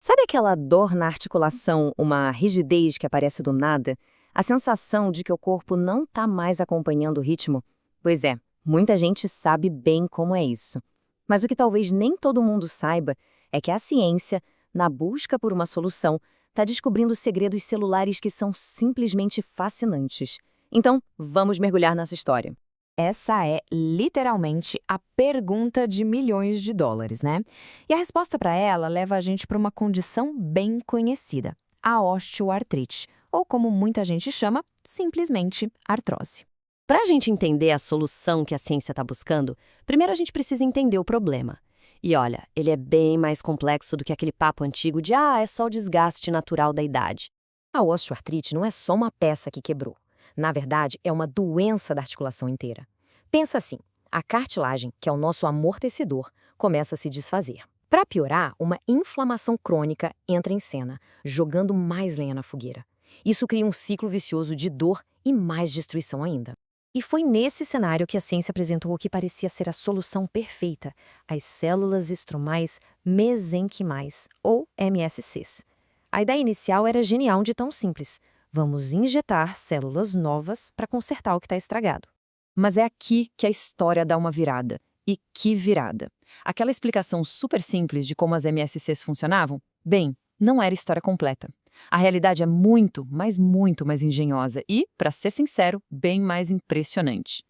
Sabe aquela dor na articulação, uma rigidez que aparece do nada? A sensação de que o corpo não está mais acompanhando o ritmo? Pois é, muita gente sabe bem como é isso. Mas o que talvez nem todo mundo saiba é que a ciência, na busca por uma solução, está descobrindo segredos celulares que são simplesmente fascinantes. Então, vamos mergulhar nessa história. Essa é, literalmente, a pergunta de milhões de dólares, né? E a resposta para ela leva a gente para uma condição bem conhecida, a osteoartrite, ou como muita gente chama, simplesmente artrose. Para a gente entender a solução que a ciência está buscando, primeiro a gente precisa entender o problema. E olha, ele é bem mais complexo do que aquele papo antigo de é só o desgaste natural da idade. A osteoartrite não é só uma peça que quebrou. Na verdade, é uma doença da articulação inteira. Pensa assim, a cartilagem, que é o nosso amortecedor, começa a se desfazer. Para piorar, uma inflamação crônica entra em cena, jogando mais lenha na fogueira. Isso cria um ciclo vicioso de dor e mais destruição ainda. E foi nesse cenário que a ciência apresentou o que parecia ser a solução perfeita, as células estromais mesenquimais, ou MSCs. A ideia inicial era genial de tão simples. Vamos injetar células novas para consertar o que está estragado. Mas é aqui que a história dá uma virada. E que virada! Aquela explicação super simples de como as MSCs funcionavam, bem, não era história completa. A realidade é muito, mas muito mais engenhosa e, para ser sincero, bem mais impressionante.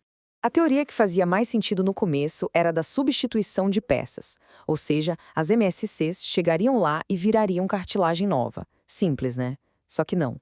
A teoria que fazia mais sentido no começo era da substituição de peças, ou seja, as MSCs chegariam lá e virariam cartilagem nova. Simples, né? Só que não.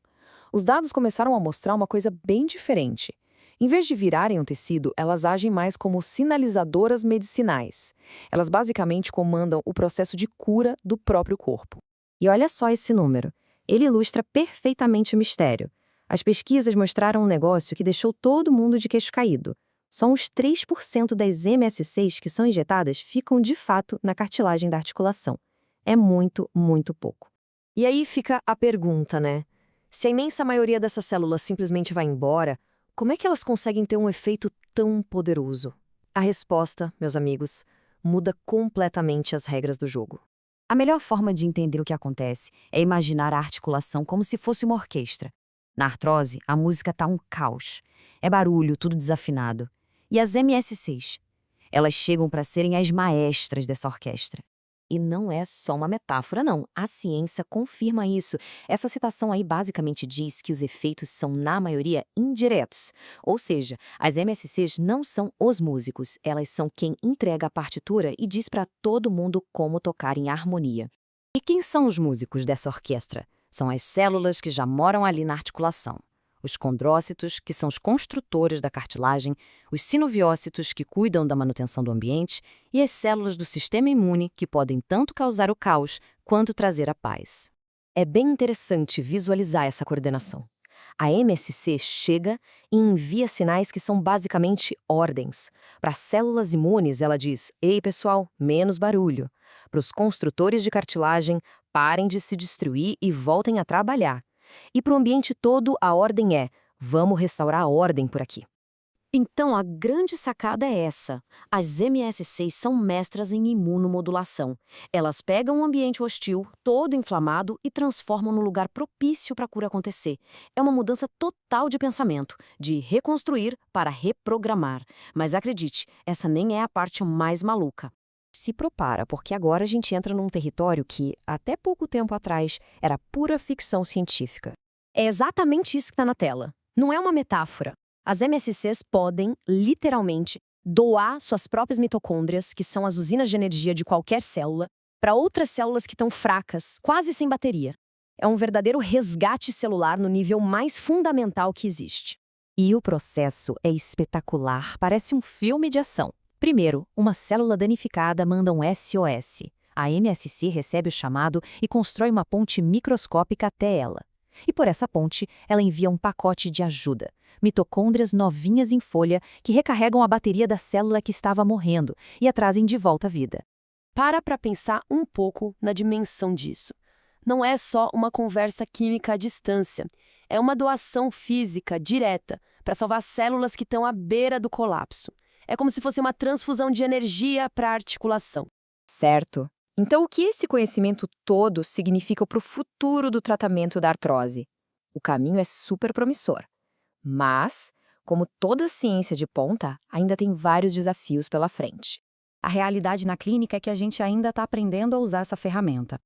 Os dados começaram a mostrar uma coisa bem diferente. Em vez de virarem um tecido, elas agem mais como sinalizadoras medicinais. Elas basicamente comandam o processo de cura do próprio corpo. E olha só esse número. Ele ilustra perfeitamente o mistério. As pesquisas mostraram um negócio que deixou todo mundo de queixo caído. Só uns 3% das MSCs que são injetadas ficam de fato na cartilagem da articulação. É muito, muito pouco. E aí fica a pergunta, né? Se a imensa maioria dessas células simplesmente vai embora, como é que elas conseguem ter um efeito tão poderoso? A resposta, meus amigos, muda completamente as regras do jogo. A melhor forma de entender o que acontece é imaginar a articulação como se fosse uma orquestra. Na artrose, a música tá um caos. É barulho, tudo desafinado. E as MSCs? Elas chegam para serem as maestras dessa orquestra. E não é só uma metáfora, não. A ciência confirma isso. Essa citação aí basicamente diz que os efeitos são, na maioria, indiretos. Ou seja, as MSCs não são os músicos, elas são quem entrega a partitura e diz para todo mundo como tocar em harmonia. E quem são os músicos dessa orquestra? São as células que já moram ali na articulação. Os condrócitos, que são os construtores da cartilagem, os sinoviócitos, que cuidam da manutenção do ambiente, e as células do sistema imune, que podem tanto causar o caos quanto trazer a paz. É bem interessante visualizar essa coordenação. A MSC chega e envia sinais que são basicamente ordens. Para as células imunes, ela diz: "Ei, pessoal, menos barulho." Para os construtores de cartilagem, parem de se destruir e voltem a trabalhar. E para o ambiente todo, a ordem é: vamos restaurar a ordem por aqui. Então, a grande sacada é essa. As MSCs são mestras em imunomodulação. Elas pegam um ambiente hostil, todo inflamado, e transformam num lugar propício para a cura acontecer. É uma mudança total de pensamento, de reconstruir para reprogramar. Mas acredite, essa nem é a parte mais maluca. Se prepara, porque agora a gente entra num território que, até pouco tempo atrás, era pura ficção científica. É exatamente isso que está na tela. Não é uma metáfora. As MSCs podem, literalmente, doar suas próprias mitocôndrias, que são as usinas de energia de qualquer célula, para outras células que estão fracas, quase sem bateria. É um verdadeiro resgate celular no nível mais fundamental que existe. E o processo é espetacular, parece um filme de ação. Primeiro, uma célula danificada manda um SOS. A MSC recebe o chamado e constrói uma ponte microscópica até ela. E por essa ponte, ela envia um pacote de ajuda. Mitocôndrias novinhas em folha que recarregam a bateria da célula que estava morrendo e a trazem de volta à vida. Para pensar um pouco na dimensão disso. Não é só uma conversa química à distância. É uma doação física direta para salvar células que estão à beira do colapso. É como se fosse uma transfusão de energia para a articulação. Certo. Então, o que esse conhecimento todo significa para o futuro do tratamento da artrose? O caminho é super promissor. Mas, como toda ciência de ponta, ainda tem vários desafios pela frente. A realidade na clínica é que a gente ainda está aprendendo a usar essa ferramenta.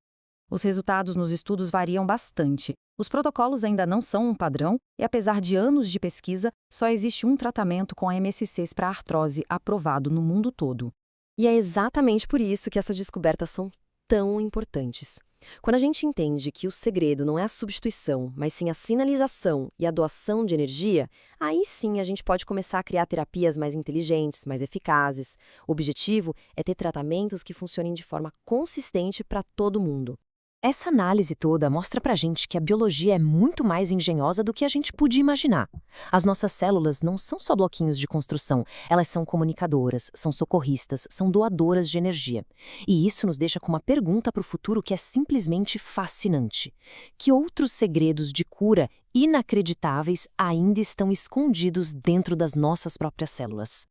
Os resultados nos estudos variam bastante. Os protocolos ainda não são um padrão e, apesar de anos de pesquisa, só existe um tratamento com MSCs para artrose aprovado no mundo todo. E é exatamente por isso que essas descobertas são tão importantes. Quando a gente entende que o segredo não é a substituição, mas sim a sinalização e a doação de energia, aí sim a gente pode começar a criar terapias mais inteligentes, mais eficazes. O objetivo é ter tratamentos que funcionem de forma consistente para todo mundo. Essa análise toda mostra pra gente que a biologia é muito mais engenhosa do que a gente podia imaginar. As nossas células não são só bloquinhos de construção, elas são comunicadoras, são socorristas, são doadoras de energia. E isso nos deixa com uma pergunta para o futuro que é simplesmente fascinante. Que outros segredos de cura inacreditáveis ainda estão escondidos dentro das nossas próprias células?